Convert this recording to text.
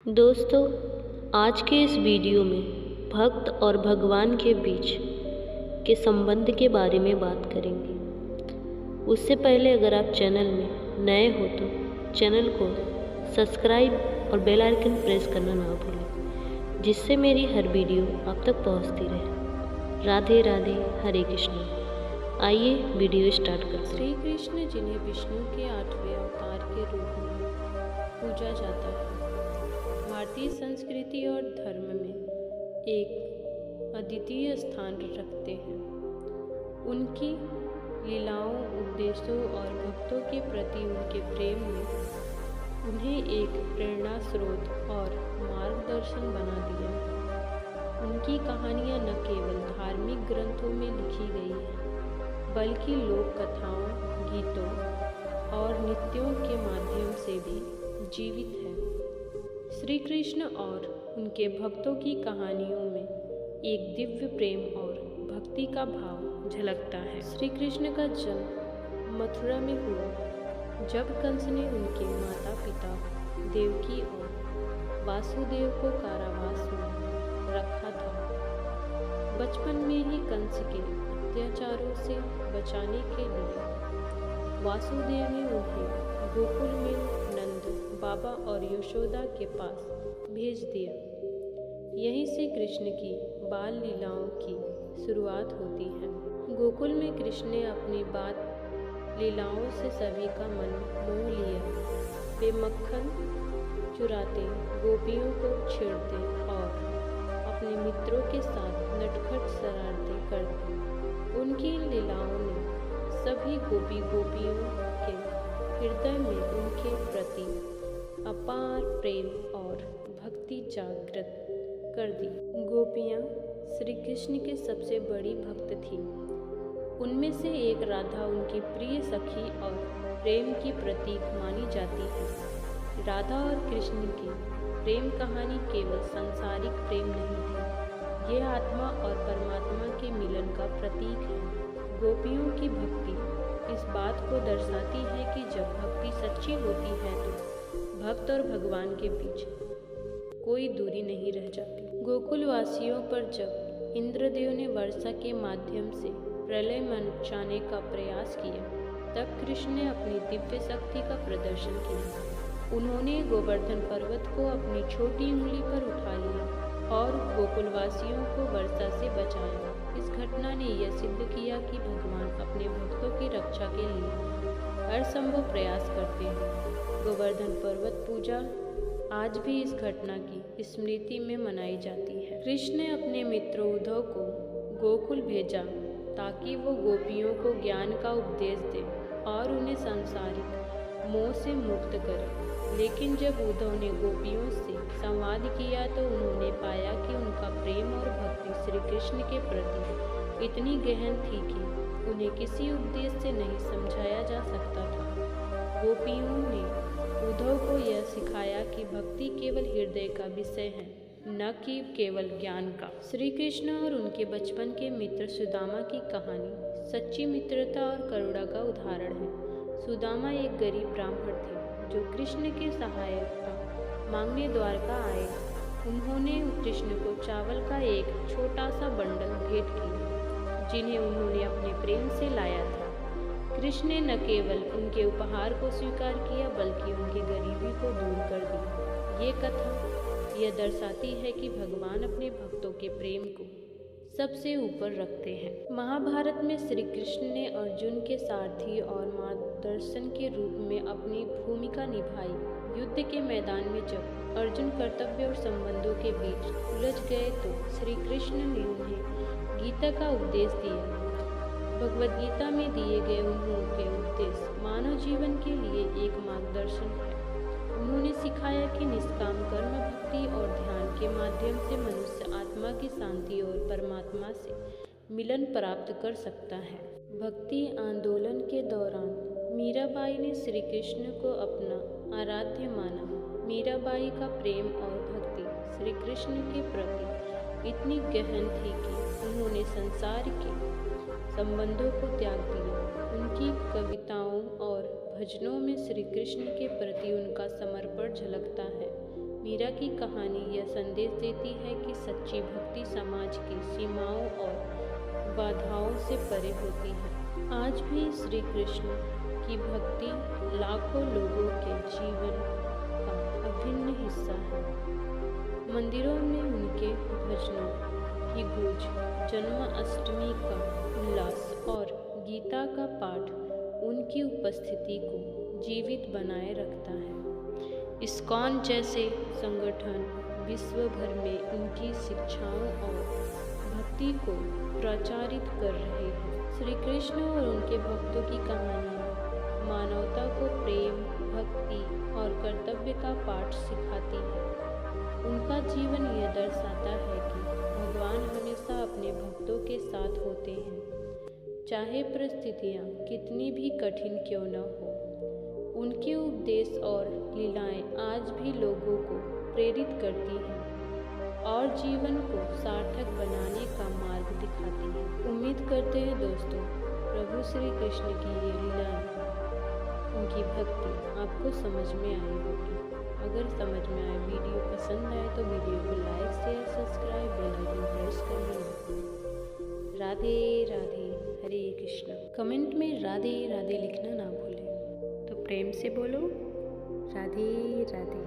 दोस्तों, आज के इस वीडियो में भक्त और भगवान के बीच के संबंध के बारे में बात करेंगे। उससे पहले अगर आप चैनल में नए हो तो चैनल को सब्सक्राइब और बेल आइकन प्रेस करना ना भूलें, जिससे मेरी हर वीडियो आप तक पहुंचती रहे। राधे राधे, हरे कृष्ण। आइए वीडियो स्टार्ट करते हैं। श्री कृष्ण, जिन्हें विष्णु के 8वें अवतार के रूप में पूजा जाता है, भारतीय संस्कृति और धर्म में एक अद्वितीय स्थान रखते हैं। उनकी लीलाओं, उपदेशों और भक्तों के प्रति उनके प्रेम ने उन्हें एक प्रेरणा स्रोत और मार्गदर्शन बना दिया। उनकी कहानियाँ न केवल धार्मिक ग्रंथों में लिखी गई हैं, बल्कि लोक कथाओं, गीतों और नृत्यों के माध्यम से भी जीवित है। श्री कृष्ण और उनके भक्तों की कहानियों में एक दिव्य प्रेम और भक्ति का भाव झलकता है। श्री कृष्ण का जन्म मथुरा में हुआ, जब कंस ने उनके माता पिता देवकी और वासुदेव को कारावास में रखा था। बचपन में ही कंस के अत्याचारों से बचाने के लिए वासुदेव ने उन्हें गोकुल में नंद बाबा और यशोदा के पास भेज दिया। यहीं से कृष्ण की बाल लीलाओं की शुरुआत होती है। गोकुल में कृष्ण ने अपनी बाल लीलाओं से सभी का मन मोह लिया। वे मक्खन चुराते, गोपियों को छेड़ते और अपने मित्रों के साथ नटखट शरारतें करते। उनकी लीलाओं ने सभी गोपियों के हृदय में उनके प्रति अपार प्रेम और भक्ति जागृत कर दी। गोपियाँ श्री कृष्ण के सबसे बड़ी भक्त थीं। उनमें से एक राधा उनकी प्रिय सखी और प्रेम की प्रतीक मानी जाती है। राधा और कृष्ण की प्रेम कहानी केवल सांसारिक प्रेम नहीं थी, ये आत्मा और परमात्मा के मिलन का प्रतीक है। गोपियों की भक्ति इस बात को दर्शाती है कि जब भक्ति सच्ची होती है तो भक्त और भगवान के बीच कोई दूरी नहीं रह जाती। गोकुल वासियों पर जब इंद्रदेव ने वर्षा के माध्यम से प्रलय मचाने का प्रयास किया, तब कृष्ण ने अपनी दिव्य शक्ति का प्रदर्शन किया। उन्होंने गोवर्धन पर्वत को अपनी छोटी उंगली पर उठा लिया और गोकुलवासियों को वर्षा से बचाया। इस घटना ने यह सिद्ध किया कि भगवान अपने भक्तों की रक्षा के लिए हर संभव प्रयास करते हैं। गोवर्धन पर्वत पूजा आज भी इस घटना की स्मृति में मनाई जाती है। कृष्ण ने अपने मित्र उद्धव को गोकुल भेजा ताकि वो गोपियों को ज्ञान का उपदेश दे और उन्हें सांसारिक मोह से मुक्त करे। लेकिन जब उद्धव ने गोपियों से संवाद किया तो उन्होंने पाया कि उनका प्रेम और भक्ति श्री कृष्ण के प्रति इतनी गहन थी कि उन्हें किसी उपदेश से नहीं समझाया जा सकता था। गोपियों ने उद्धव को यह सिखाया कि भक्ति केवल हृदय का विषय है, न कि केवल ज्ञान का। श्री कृष्ण और उनके बचपन के मित्र सुदामा की कहानी सच्ची मित्रता और करुणा का उदाहरण है। सुदामा एक गरीब ब्राह्मण थे जो कृष्ण की सहायता मांगने द्वारका आए। उन्होंने कृष्ण को चावल का एक छोटा सा बंडल भेंट किया, जिन्हें उन्होंने अपने प्रेम से लाया था। कृष्ण ने न केवल उनके उपहार को स्वीकार किया, बल्कि उनकी गरीबी को दूर कर दी। ये कथा यह दर्शाती है कि भगवान अपने भक्तों के प्रेम को सबसे ऊपर रखते हैं। महाभारत में श्री कृष्ण ने अर्जुन के सारथी और मार्गदर्शन के रूप में अपनी भूमिका निभाई। युद्ध के मैदान में जब अर्जुन कर्तव्य और संबंधों के बीच उलझ गए तो श्री कृष्ण ने उन्हें गीता का उपदेश दिया। भगवद गीता में दिए गए उनके उपदेश मानव जीवन के लिए एक मार्गदर्शन है। उन्होंने सिखाया कि निष्काम कर्म, भक्ति और ध्यान के माध्यम से मनुष्य आत्मा की शांति और परमात्मा से मिलन प्राप्त कर सकता है। भक्ति आंदोलन के दौरान मीराबाई ने श्री कृष्ण को अपना आराध्य माना। मीराबाई का प्रेम और भक्ति श्री कृष्ण के प्रति इतनी गहन थी कि उन्होंने संसार के संबंधों को त्याग दिया। उनकी कविताओं और भजनों में श्री कृष्ण के प्रति उनका समर्पण झलकता है। मीरा की कहानी यह संदेश देती है कि सच्ची भक्ति समाज की सीमाओं और बाधाओं से परे होती है। आज भी श्री कृष्ण की भक्ति लाखों लोगों के जीवन का अभिन्न हिस्सा है। मंदिरों में उनके भजनों की गूंज, जन्माष्टमी का उल्लास और गीता का पाठ उनकी उपस्थिति को जीवित बनाए रखता है। इस्कॉन जैसे संगठन विश्व भर में उनकी शिक्षाओं और भक्ति को प्रचारित कर रहे हैं। श्री कृष्ण और उनके भक्तों की कहानियाँ मानवता को प्रेम, भक्ति और कर्तव्य का पाठ सिखाती है। उनका जीवन यह दर्शाता है कि भगवान हमेशा अपने भक्तों के साथ होते हैं, चाहे परिस्थितियाँ कितनी भी कठिन क्यों न हो। उनके उपदेश और लीलाएं आज भी लोगों को प्रेरित करती हैं और जीवन को सार्थक बनाने का मार्ग दिखाती हैं। उम्मीद करते हैं दोस्तों, प्रभु श्री कृष्ण की ये लीलाएं, उनकी भक्ति आपको समझ में आई होगी। अगर समझ में आए, वीडियो पसंद आए तो वीडियो को like, share, subscribe, bell icon press करना। राधे राधे, हरे कृष्ण। कमेंट में राधे राधे लिखना ना भूलें। तो प्रेम से बोलो राधे राधे।